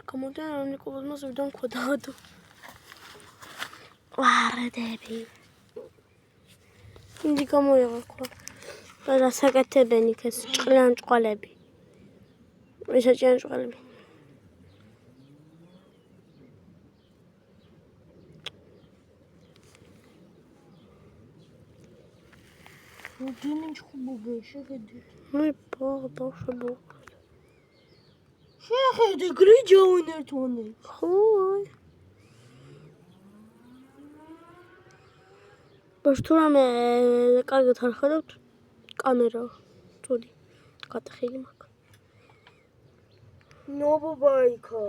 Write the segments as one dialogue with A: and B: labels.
A: გამოდიან რომ ნიკოლოზმა ზრდან ქვა დაადო. ვარდები. ინდი გამოიღო ქვა. და რასაკეთებენ იქ ეს ჭყლიან-ჭყვალები. ესა ჭყლიან-ჭყვალები.
B: Უდინენ ჩხუბობე, შეხედე.
A: მე ბავშვებო.
B: შეხედე, გრიჯავენ ერთმანეთს.
A: ხოი. ბაშთურამე კარგად არ ხედავთ კამერა. წუდი. გატეხილი მაქვს.
B: ნობობაიკა.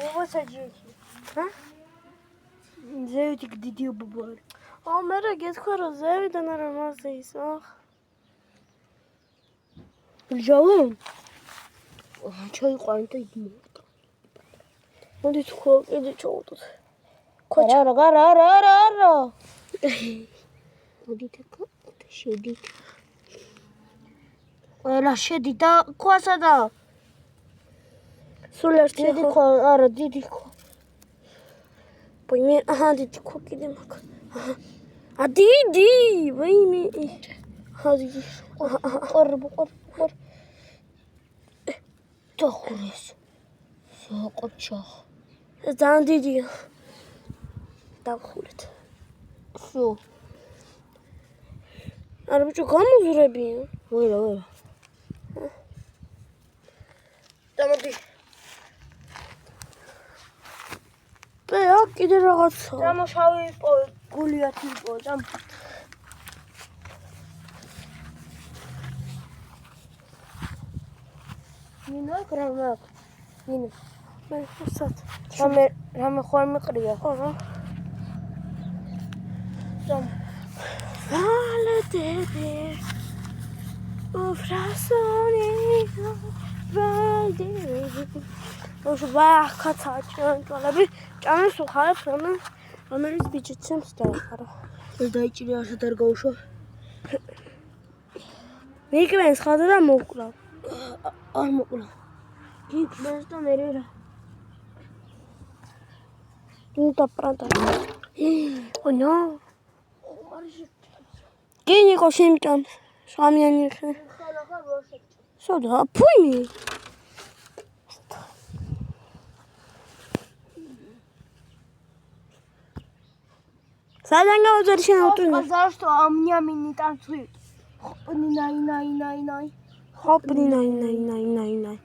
B: უბასაჯიეთი.
A: ჰა?
B: ზევით დიდი უბობა არის.
A: მე რა გეთქვა რომ ზევიდან არა მასზე ის ახ.
B: გრიჯავენ? ჩაიყვანეთ და იგი მოვიდა.
A: მოდი თქვა კიდე ჩავუდოთ.
B: არა. მოდით ეკა და შედით. ყველა შედი და ქვასა და
A: სულ ერთი
B: დიდი ქვა, არა დიდი ქვა.
A: ვაიმე, დიდი ქვა კიდე მაქვს. დიდი, ვაიმე. დიდი.
B: ყორ. დახურეს. საყოჩა.
A: ძალიან დიდია. დავხურეთ.
B: ხო.
A: არა ბიჭო, გამოზრებია.
B: ვერა. დამოდი.
A: აქ კიდე რაღაცა.
B: დამოშავი გულიათი იყო, დამ. მინა გრამაკ. მინა.
A: მე ხუსად.
B: რამე ხوار მიყრია.
A: არა.
B: დამ.
A: ვალდები. უფრასონი. ვალდები. ვახაცა ჭანჭვალები. ჭამს უხარებს რომელიც ბიჭიცემს დაეხარა.
B: ეს დაიჭირე ასად არ გაუშვა.
A: მიკრენს ხადა და მოკლა.
B: არ მოკლა. გიქნას და მე რა.
A: ნუ პრანტა. ონო. გინიკო სიმჭამ. სამიანი ხე.
B: ხალახარ ვაშე.
A: სოდა, ფუიმი. სადან გავუძერი შენ ავტუნი?
B: Пожалуйста, а меня не танцует. Хоп, най.
A: Хоп, най.